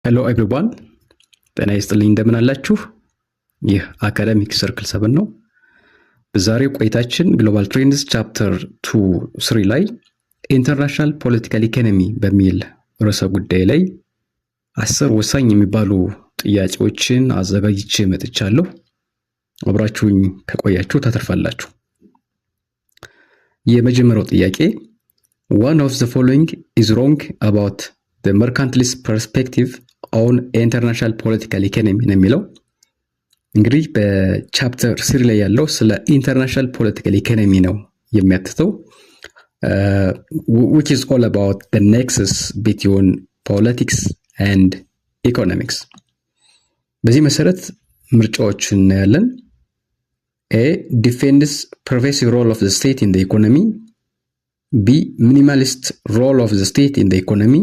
ሄሎ ኤቭሪዋን ጤና ይስጥልኝ እንደምን አላችሁ? ይህ አካዳሚክ ሰርክል 7 ነው። በዛሬው ቆይታችን ግሎባል ትሬንድስ ቻፕተር 2 ላይ ኢንተርናሽናል ፖለቲካል ኢኮኖሚ በሚል ርዕሰ ጉዳይ ላይ 10 ወሳኝ የሚባሉ ጥያቄዎችን አዘጋጅቼ መጥቻለሁ። አብራችሁኝ ከቆያችሁ ታተርፋላችሁ። የመጀመሪያው ጥያቄ one of the following is wrong about the mercantilist perspective on international political economy ነው የሚለው። እንግዲህ በቻፕተር 3 ላይ ያለው ስለ ኢንተርናሽናል ፖለቲካል ኢኮኖሚ ነው የሚያትተው which is all about the nexus between politics and economics። በዚህ መሰረት ምርጫዎችን እናያለን። A defends pervasive role of the state in the economy. B minimalist role of the state in the economy.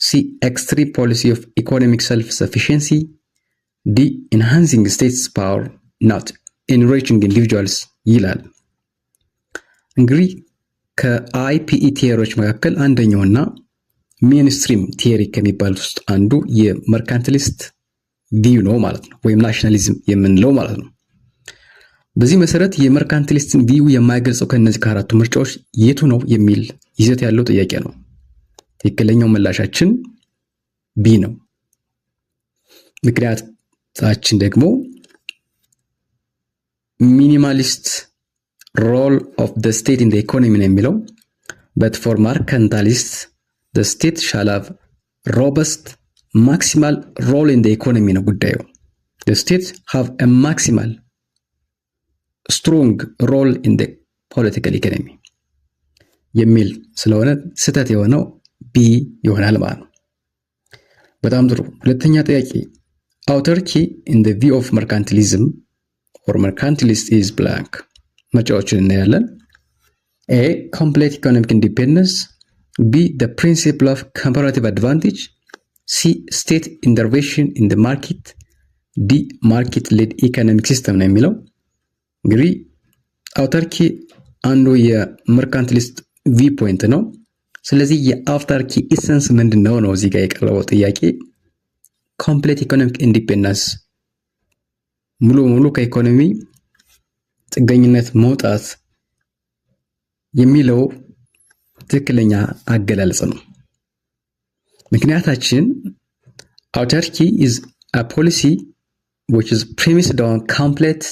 C extreme policy of economic self-sufficiency. D enhancing state's power not enriching individuals ይላል። እንግዲህ ከአይፒኢ ቲዮሪዎች መካከል አንደኛውና ሜንስትሪም ቲዮሪ ከሚባሉት ውስጥ አንዱ የመርካንቲሊስት ቪው ነው ማለት ነው፣ ወይም ናሽናሊዝም የምንለው ማለት ነው። በዚህ መሰረት የመርካንቲሊስትን ቪው የማይገልጸው ከነዚህ ከአራቱ ምርጫዎች የቱ ነው የሚል ይዘት ያለው ጥያቄ ነው። ትክክለኛው ምላሻችን ቢ ነው። ምክንያታችን ደግሞ ሚኒማሊስት ሮል ኦፍ the state in the economy ነው የሚለው but for mercantilists the state shall have robust maximal role in the economy ነው ጉዳዩ። the state have a maximal strong role in the political economy የሚል ስለሆነ ስህተት የሆነው ቢ ይሆናል ማለት ነው። በጣም ጥሩ። ሁለተኛ ጥያቄ autarky in the view of mercantilism or mercantilist is blank። ምርጫዎችን እናያለን። A complete economic independence. B the principle of comparative advantage. C state intervention in the market. D market led economic system ነው የሚለው። እንግዲህ አውታርኪ አንዱ የመርካንቲሊስት ቪ ፖይንት ነው። ስለዚህ የአውታርኪ ኢሰንስ ምንድነው ነው እዚህ ጋር የቀረበው ጥያቄ። ኮምፕሌት ኢኮኖሚክ ኢንዲፔንደንስ፣ ሙሉ ሙሉ ከኢኮኖሚ ጥገኝነት መውጣት የሚለው ትክክለኛ አገላለጽ ነው። ምክንያታችን አውታርኪ is a policy which is premised on complete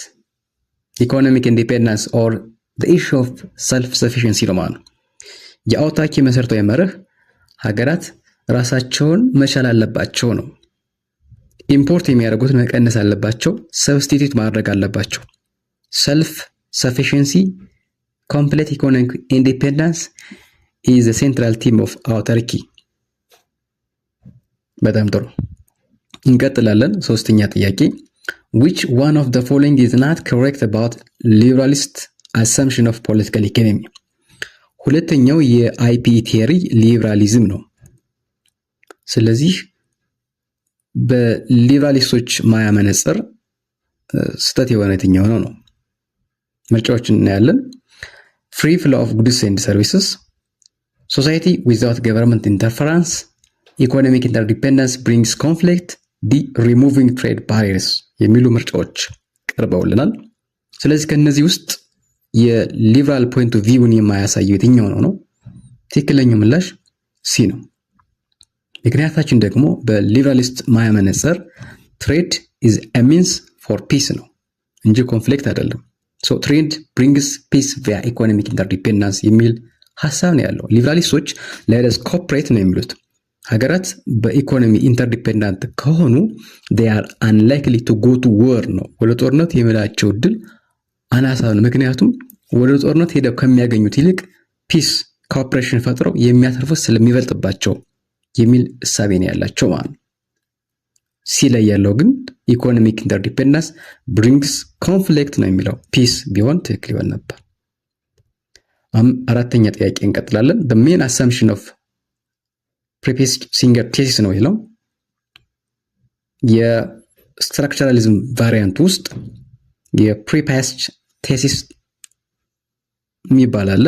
economic independence or the issue of self-sufficiency ነው ማለት ነው። የአውታርኪ መሰረታዊ መርህ ሀገራት ራሳቸውን መቻል አለባቸው ነው። ኢምፖርት የሚያደርጉት መቀነስ አለባቸው፣ ሰብስቲቲዩት ማድረግ አለባቸው። ሰልፍ ሰፊሺየንሲ ኮምፕሌት ኢኮኖሚክ ኢንዲፔንደንስ is the central theme of autarky። በጣም ጥሩ እንቀጥላለን። ሶስተኛ ጥያቄ which one of the following is not correct about liberalist assumption of political economy? ሁለተኛው የአይፒኢ ቲዮሪ ሊበራሊዝም ነው። ስለዚህ በሊበራሊስቶች ማያ መነጽር ስህተት የሆነ የትኛው ነው? ምርጫዎችን እናያለን። free flow of goods and services, society without government interference, economic interdependence brings conflict, D removing trade barriers የሚሉ ምርጫዎች ቀርበውልናል። ስለዚህ ከነዚህ ውስጥ የሊበራል ፖይንት ኦፍ ቪውን የማያሳየው የትኛው ነው? ትክክለኛው ምላሽ ሲ ነው። ምክንያታችን ደግሞ በሊበራሊስት ማያ መነጽር ትሬድ is a means for peace ነው እንጂ ኮንፍሊክት አይደለም። so trade brings peace via economic interdependence የሚል ሐሳብ ነው ያለው። ሊበራሊስቶች let us cooperate ነው የሚሉት። ሀገራት በኢኮኖሚ ኢንተርዲፔንዳንት ከሆኑ they are unlikely to go to war ነው። ወደ ጦርነት የመሄዳቸው እድል አናሳ ነው። ምክንያቱም ወደ ጦርነት ሄደው ከሚያገኙት ይልቅ ፒስ ኮኦፕሬሽን ፈጥረው የሚያተርፉት ስለሚበልጥባቸው የሚል እሳቤ ነው ያላቸው ማለት ነው። ሲ ላይ ያለው ግን ኢኮኖሚክ ኢንተርዲፔንደንስ ብሪንግስ ኮንፍሊክት ነው የሚለው። ፒስ ቢሆን ትክክል ይሆን ነበር። አራተኛ ጥያቄ እንቀጥላለን። the main assumption of previous singer thesis ነው ይለው። የስትራክቸራሊዝም ቫሪያንት ውስጥ የፕሪፓስ ቴሲስ የሚባል አለ።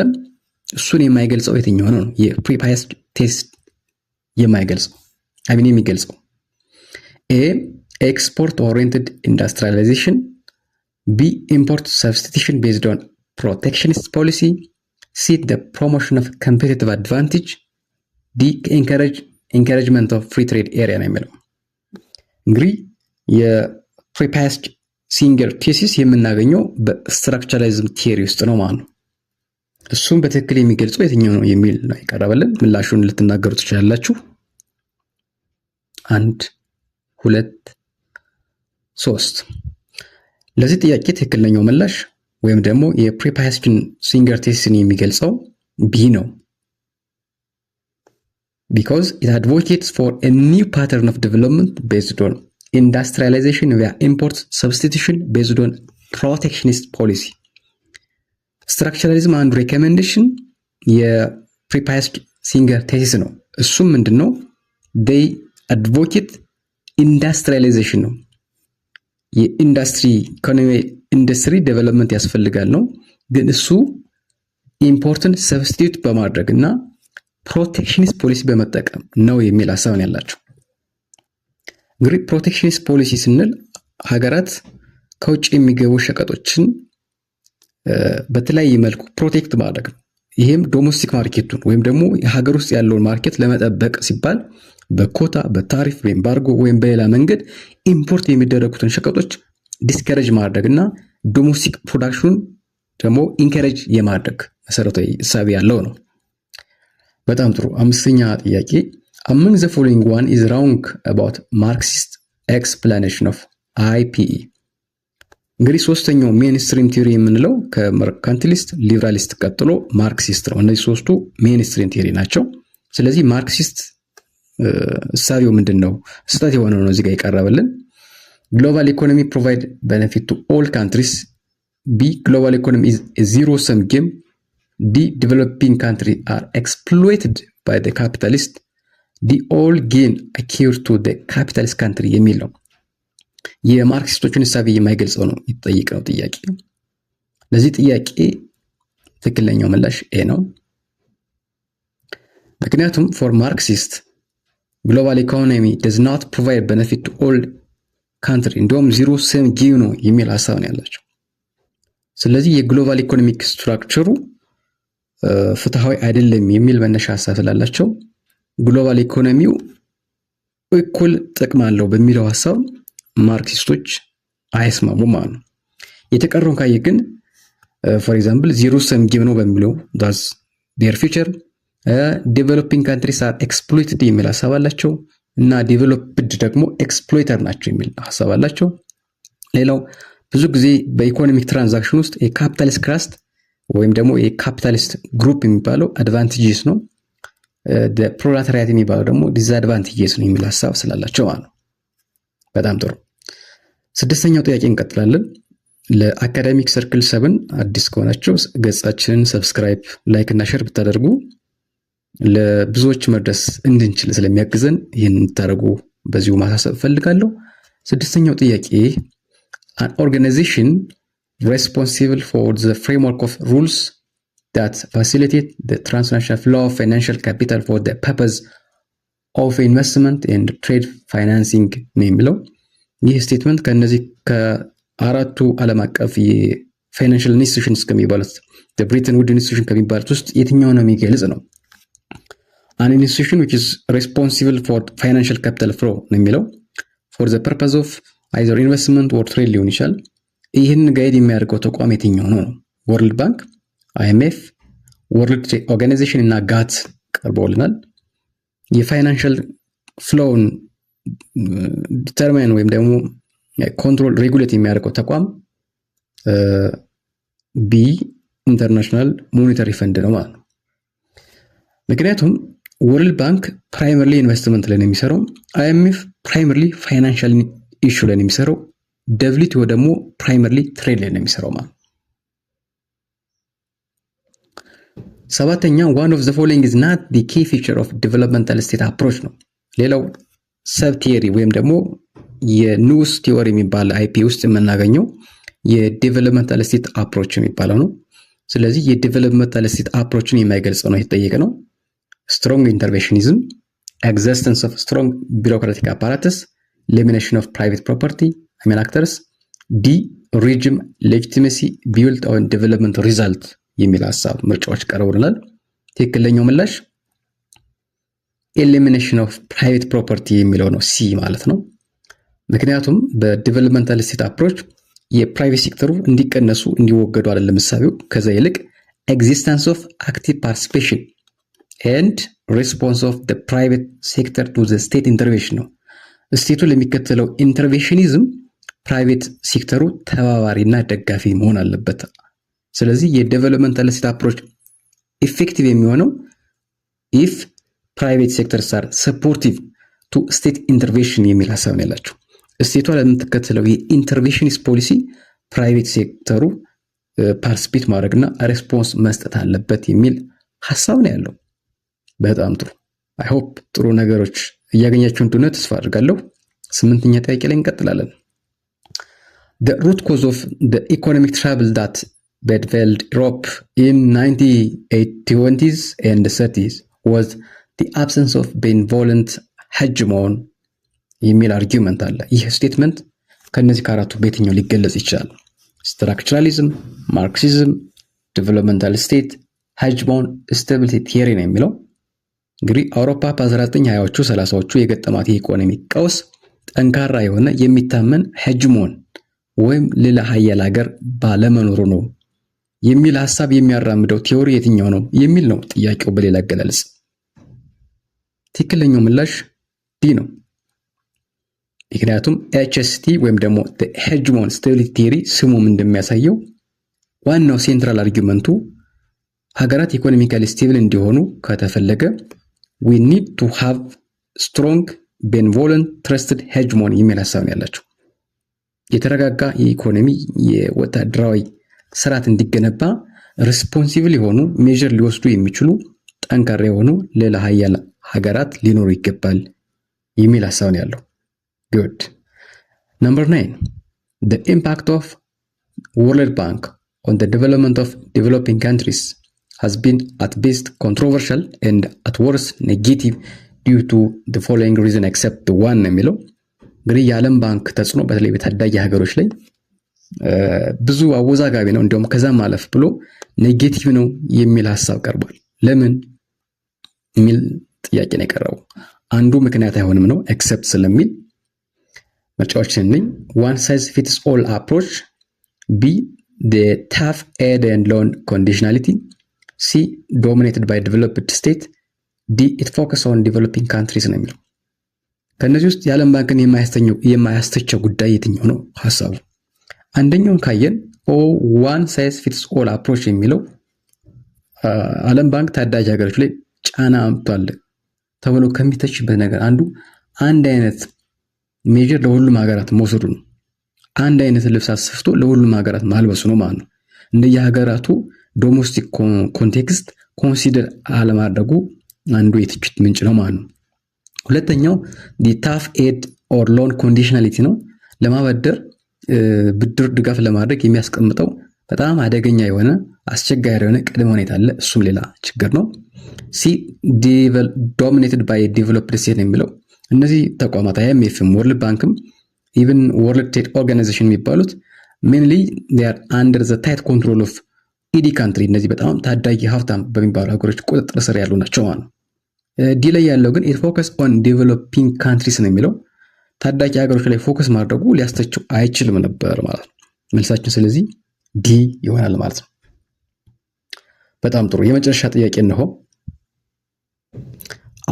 እሱን የማይገልጸው የትኛው ነው? የፕሪፓስ ቴሲስ የማይገልጸው የሚገልጸው ኤ ኤክስፖርት ኦሪየንትድ ኢንዱስትሪያላይዜሽን፣ ቢ ኢምፖርት ሰብስቲቱሽን ቤዝድ ኦን ፕሮቴክሽኒስት ፖሊሲ፣ ሲ ዘ ፕሮሞሽን ኦፍ ኮምፒቲቲቭ አድቫንቴጅ፣ ዲ ኢንካሬጅመንት ኦፍ ፍሪ ትሬድ ኤሪያ ነው የሚለው። እንግዲህ የፕሪፓስድ ሲንገር ቴሲስ የምናገኘው በስትራክቸራሊዝም ቲዮሪ ውስጥ ነው ማለት ነው። እሱም በትክክል የሚገልጸው የትኛው ነው የሚል ነው የቀረበልን። ምላሹን ልትናገሩ ትችላላችሁ። 1 2 3 ለዚህ ጥያቄ ትክክለኛው ምላሽ ወይም ደግሞ የፕሪፓስድ ሲንገር ቴሲስን የሚገልጸው ቢ ነው። because it advocates for a new pattern of development based on industrialization via import substitution based on protectionist policy. ስትራክቸራሊዝም አንዱ ሬኮሜንዴሽን የፕሪፓስድ ሲንገር ቴሲስ ነው። እሱም ምንድን ነው? they advocate ኢንዱስትሪያላይዜሽን ነው። ኢንዱስትሪ ዴቨሎፕመንት ያስፈልጋል ነው። ግን እሱ ኢምፖርትን ሰብስቲቱት በማድረግ እና ፕሮቴክሽኒስት ፖሊሲ በመጠቀም ነው የሚል ሀሳብ ነው ያላቸው። እንግዲህ ፕሮቴክሽኒስት ፖሊሲ ስንል ሀገራት ከውጭ የሚገቡ ሸቀጦችን በተለያየ መልኩ ፕሮቴክት ማድረግ ነው። ይህም ዶሜስቲክ ማርኬቱን ወይም ደግሞ የሀገር ውስጥ ያለውን ማርኬት ለመጠበቅ ሲባል በኮታ፣ በታሪፍ፣ በኤምባርጎ ወይም በሌላ መንገድ ኢምፖርት የሚደረጉትን ሸቀጦች ዲስከሬጅ ማድረግ እና ዶሜስቲክ ፕሮዳክሽኑን ደግሞ ኢንከሬጅ የማድረግ መሰረታዊ እሳቤ ያለው ነው። በጣም ጥሩ። 5ኛ ጥያቄ among the following one is wrong about Marxist explanation of IPE። እንግዲህ ሶስተኛው ሜንስትሪም ቲዮሪ የምንለው ከመርካንቲሊስት ሊበራሊስት ቀጥሎ ማርክሲስት ነው። እነዚህ ሶስቱ ሜንስትሪም ቲዮሪ ናቸው። ስለዚህ ማርክሲስት እሳቤው ምንድነው? ስህተት የሆነው ነው እዚህ ጋር የቀረበልን። ግሎባል ኢኮኖሚ ፕሮቫይድ ቤኔፊት ቱ ኦል ካንትሪስ፣ ቢ ግሎባል ኢኮኖሚ ኢዝ ኤ ዚሮ ሰም ጌም፣ ዲ ዲቨሎፒንግ ካንትሪ አር ኤክስፕሎይትድ ባይ ዘ ካፒታሊስት፣ ዲ ኦል ጌን አኪር ቱ ዘ ካፒታሊስት ካንትሪ የሚል ነው። የማርክሲስቶችን እሳቤ የማይገልጸው ነው የተጠየቀው ጥያቄ። ለዚህ ጥያቄ ትክክለኛው ምላሽ ኤ ነው። ምክንያቱም ፎር ማርክሲስት ግሎባል ኢኮኖሚ does not provide benefit to all country እንደውም ዚሮ ሰም ጌም ነው የሚል ሀሳብ ነው ያላቸው። ስለዚህ የግሎባል ኢኮኖሚክ ስትራክቸሩ ፍትሃዊ አይደለም የሚል መነሻ ሀሳብ ስላላቸው ግሎባል ኢኮኖሚው እኩል ጥቅም አለው በሚለው ሀሳብ ማርክሲስቶች አይስማሙም ማለት ነው። የተቀረውን ካየ ግን ፎር ኤግዛምፕል ዚሮ ሰም ጌም ነው በሚለው that's their future፣ ዴቨሎፒንግ ካንትሪስ አር ኤክስፕሎይትድ የሚል ሀሳብ አላቸው እና ዴቨሎፕድ ደግሞ ኤክስፕሎይተር ናቸው የሚል ሀሳብ አላቸው። ሌላው ብዙ ጊዜ በኢኮኖሚክ ትራንዛክሽን ውስጥ የካፒታሊስት ክላስ ወይም ደግሞ የካፒታሊስት ግሩፕ የሚባለው አድቫንቴጅስ ነው፣ ፕሮሌታሪያት የሚባለው ደግሞ ዲስአድቫንቴጅስ ነው የሚል ሀሳብ ስላላቸው ማለት ነው። በጣም ጥሩ። 6ኛው ጥያቄ እንቀጥላለን። ለአካዳሚክ ሰርክል 7 አዲስ ከሆናችሁ ገጻችንን ሰብስክራይብ፣ ላይክ እና ሼር ብታደርጉ ለብዙዎች መድረስ እንድንችል ስለሚያግዘን ይህን እንድታደርጉ በዚሁ ማሳሰብ ፈልጋለሁ። 6ኛው ጥያቄ an organization responsible for the framework of rules that facilitate the transnational flow of financial capital for the purpose of investment and trade financing ነው የሚለው። ይህ ስቴትመንት ከነዚህ ከአራቱ ዓለም አቀፍ የፋይናንሻል ኢንስቲትዩሽንስ ከሚባሉት ብሪተን ውድ ኢንስቲትዩሽን ከሚባሉት ውስጥ የትኛው ነው የሚገልጽ ነው? an institution which is responsible for financial capital flow ነው የሚለው for the purpose of either investment or trade ሊሆን ይችላል። ይህን ጋይድ የሚያደርገው ተቋም የትኛው ነው? ወርልድ ባንክ፣ IMF፣ ወርልድ ትሬድ ኦርጋናይዜሽን እና ጋት ቀርበውልናል። የፋይናንሻል ፍሎውን ዲተርማይን ወይም ደግሞ ኮንትሮል ሬጉሌት የሚያደርገው ተቋም ቢ ኢንተርናሽናል ሞኔታሪ ፈንድ ነው ማለት ነው። ምክንያቱም ወርልድ ባንክ ፕራይመርሊ ኢንቨስትመንት ላይ ነው የሚሰራው፣ IMF ፕራይመርሊ ፋይናንሻል ኢሹ ላይ ነው የሚሰራው፣ WTO ደግሞ ፕራይመርሊ ትሬድ ላይ ነው የሚሰራው ማለት። 7ኛ one of the following is not the key feature of developmental state approach ነው። ሌላው ሰብ ቲዮሪ ወይም ደግሞ የኒውስ ቲዮሪ የሚባል IP ውስጥ የምናገኘው የዴቨሎፕመንታል ስቴት አፕሮች የሚባለው ነው። ስለዚህ የዴቨሎፕመንታል ስቴት አፕሮችን የማይገልጽ ነው የተጠየቀ ነው። ስትሮንግ ኢንተርቬንሽኒዝም፣ ኤግዚስተንስ ኦፍ ስትሮንግ ቢሮክራቲክ አፓራተስ፣ elimination of private property main actors ዲ regime legitimacy built on development result የሚል ሐሳብ ምርጫዎች ቀርበውልናል። ትክክለኛው ምላሽ elimination of private property የሚለው ነው፣ ሲ ማለት ነው። ምክንያቱም በዲቨሎፕመንታል ስቴት አፕሮች የፕራይቬት ሴክተሩ እንዲቀነሱ እንዲወገዱ አይደለም እሳቤው፣ ከዛ ይልቅ existence of active participation and response of the private sector to the state intervention ነው። ስቴቱ ለሚከተለው ኢንተርቬንሽኒዝም ፕራይቬት ሴክተሩ ተባባሪና ደጋፊ መሆን አለበት። ስለዚህ የዴቨሎፕመንታል ስቴት አፕሮች ኢፌክቲቭ የሚሆነው if private sectors are supportive to state intervention የሚል ሐሳብ ነው ያላቸው። ስቴቷ ለምትከተለው የኢንተርቬንሽኒስት ፖሊሲ ፕራይቬት ሴክተሩ ፓርቲሲፔት ማድረግና ሬስፖንስ መስጠት አለበት የሚል ሐሳብ ነው ያለው። በጣም ጥሩ። አይ ሆፕ ጥሩ ነገሮች እያገኛችሁ እንደሆነ ተስፋ አድርጋለሁ። 8ኛ ጥያቄ ላይ እንቀጥላለን። The root cause of the economic trouble that bedeviled Europe in 1920s and 30s was the absence of benevolent hegemon የሚል አርጊውመንት አለ። ይህ ስቴትመንት ከነዚህ ከአራቱ በየትኛው ሊገለጽ ይችላል? ስትራክቸራሊዝም፣ ማርክሲዝም፣ ዴቨሎፕመንታል ስቴት፣ ሄጅሞን፣ ስታቢሊቲ ቲዮሪ ነው የሚለው። እንግዲህ አውሮፓ በ1920ዎቹ 30ዎቹ የገጠማት የኢኮኖሚ ቀውስ ጠንካራ የሆነ የሚታመን ሄጅሞን ወይም ሌላ ሀያል ሀገር ባለመኖሩ ነው የሚል ሐሳብ የሚያራምደው ቲዮሪ የትኛው ነው የሚል ነው ጥያቄው በሌላ አገላለጽ። ትክክለኛው ምላሽ ዲ ነው። ምክንያቱም ኤችኤስቲ ወይም ደግሞ ሄጅሞን ስታቢሊቲ ቲዮሪ ስሙም እንደሚያሳየው ዋናው ሴንትራል አርጊውመንቱ ሀገራት ኢኮኖሚካሊ ስቴብል እንዲሆኑ ከተፈለገ we need to have strong benevolent trusted hegemon የሚል ሐሳብ ነው ያላቸው። የተረጋጋ የኢኮኖሚ የወታደራዊ ስርዓት እንዲገነባ ሪስፖንሲብል የሆኑ ሜጀር ሊወስዱ የሚችሉ ጠንካራ የሆኑ ሌላ ሀያል ሀገራት ሊኖሩ ይገባል የሚል ሐሳብ ነው ያለው። good. Number 9, the impact of World Bank on the development of developing countries has been at best controversial and at worst negative due to the following reason except the one የሚለው እንግዲህ የዓለም ባንክ ተጽዕኖ በተለይ በታዳጊ ሀገሮች ላይ ብዙ አወዛጋቢ ነው። እንዲሁም ከዛም ማለፍ ብሎ ኔጌቲቭ ነው የሚል ሐሳብ ቀርቧል። ለምን የሚል ጥያቄ ነው የቀረበው። አንዱ ምክንያት አይሆንም ነው ኤክሰፕት ስለሚል ምርጫዎችን ነኝ። one size fits all approach, B the tough aid and loan conditionality, C dominated by developed state, D it focus on developing countries ነው የሚለው። ከነዚህ ውስጥ የዓለም ባንክን የማያስተቸው ጉዳይ የትኛው ነው ሐሳቡ? አንደኛውን ካየን one size fits all approach የሚለው ዓለም ባንክ ታዳጊ ሀገሮች ላይ ጫና አምጥቷል ተብሎ ከሚተችበት ነገር አንዱ አንድ አይነት ሜጀር ለሁሉም ሀገራት መውሰዱ ነው። አንድ አይነት ልብስ አስፍቶ ለሁሉም ሀገራት ማልበሱ ነው ማለት ነው። እንደየሀገራቱ ዶሜስቲክ ኮንቴክስት ኮንሲደር አለማድረጉ አንዱ የትችት ምንጭ ነው ማለት ነው። ሁለተኛው the tough aid or loan conditionality ነው። ለማበደር ብድር ድጋፍ ለማድረግ የሚያስቀምጠው በጣም አደገኛ የሆነ አስቸጋሪ የሆነ ቅድመ ሁኔታ አለ። እሱም ሌላ ችግር ነው። C dominated by developed state ነው የሚለው እነዚህ ተቋማት IMFም ወርልድ ባንክም ኢቭን ወርልድ ትሬድ ኦርጋናይዜሽን የሚባሉት mainly they are under the tight control of ኢዲ ካንትሪ እነዚህ በጣም ታዳጊ ሀብታም በሚባሉ ሀገሮች ቁጥጥር ስር ያሉ ናቸው ማለት ነው። ዲ ላይ ያለው ግን it focus on developing countries ነው የሚለው ታዳጊ ሀገሮች ላይ ፎከስ ማድረጉ ሊያስተቸው አይችልም ነበር ማለት ነው መልሳችን። ስለዚህ ዲ ይሆናል ማለት ነው። በጣም ጥሩ። የመጨረሻ ጥያቄ ነው።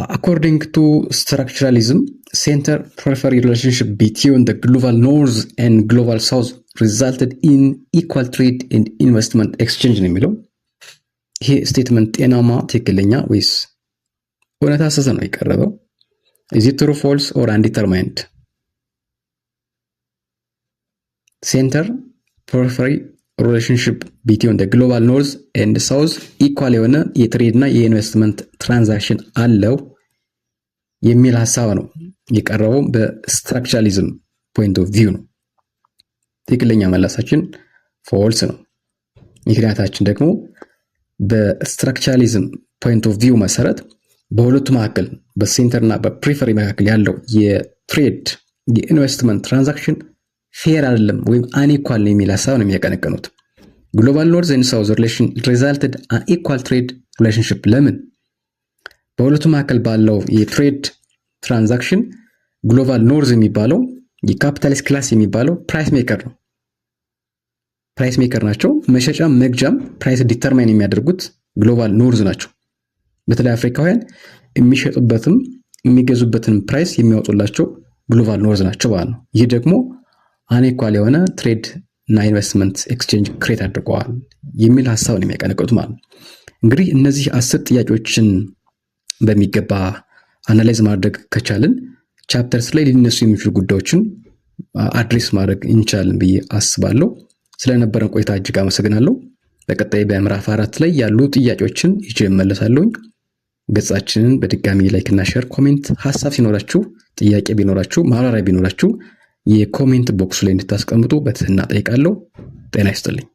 according to structuralism center prefer relationship between the global north and global south resulted in equal trade and investment exchange ነው የሚለው ይሄ ስቴትመንት ጤናማ ትክክለኛ ወይስ እውነታ ሐሰት ነው የቀረበው? is it true false or undetermined? center prefer relationship between the global north and south equal የሆነ የትሬድ እና የኢንቨስትመንት ትራንዛክሽን አለው የሚል ሐሳብ ነው የቀረበው በስትራክቸራሊዝም ፖይንት ኦፍ ቪው ነው። ትክክለኛ መላሳችን ፎልስ ነው። ምክንያታችን ደግሞ በስትራክቸራሊዝም ፖይንት ኦፍ ቪው መሰረት በሁለቱ መካከል በሴንተር እና በፕሪፈሪ መካከል ያለው የትሬድ የኢንቨስትመንት ትራንዛክሽን ፌር አይደለም ወይም አንኢኳል ነው የሚል ሀሳብ ነው የሚያቀነቅኑት። ግሎባል ኖርዝ ኤንድ ሳውዝ ሪሌሽን ሪዛልትድ አንኢኳል ትሬድ ሪሌሽንሽፕ። ለምን? በሁለቱ መካከል ባለው የትሬድ ትራንዛክሽን ግሎባል ኖርዝ የሚባለው የካፒታሊስት ክላስ የሚባለው ፕራይስ ሜከር ነው። ፕራይስ ሜከር ናቸው። መሸጫም መግዣም ፕራይስ ዲተርማይን የሚያደርጉት ግሎባል ኖርዝ ናቸው። በተለይ አፍሪካውያን የሚሸጡበትም የሚገዙበትን ፕራይስ የሚያወጡላቸው ግሎባል ኖርዝ ናቸው ማለት ነው። ይህ ደግሞ አንኢኳል የሆነ ትሬድ እና ኢንቨስትመንት ኤክስቼንጅ ክሬት አድርገዋል የሚል ሀሳብ ነው የሚያቀነቅኑት ማለት ነው። እንግዲህ እነዚህ 10 ጥያቄዎችን በሚገባ አናላይዝ ማድረግ ከቻልን ቻፕተርስ ላይ ሊነሱ የሚችሉ ጉዳዮችን አድሬስ ማድረግ እንችላለን ብዬ አስባለሁ። ስለነበረን ቆይታ እጅግ አመሰግናለሁ። በቀጣይ በምዕራፍ 4 ላይ ያሉ ጥያቄዎችን ይዤ እመለሳለሁ። ገጻችንን በድጋሚ ላይክ እና ሼር፣ ኮሜንት፣ ሀሳብ ሲኖራችሁ፣ ጥያቄ ቢኖራችሁ፣ ማብራሪያ ቢኖራችሁ የኮሜንት ቦክሱ ላይ እንድታስቀምጡ በትህትና ጠይቃለሁ። ጤና ይስጥልኝ።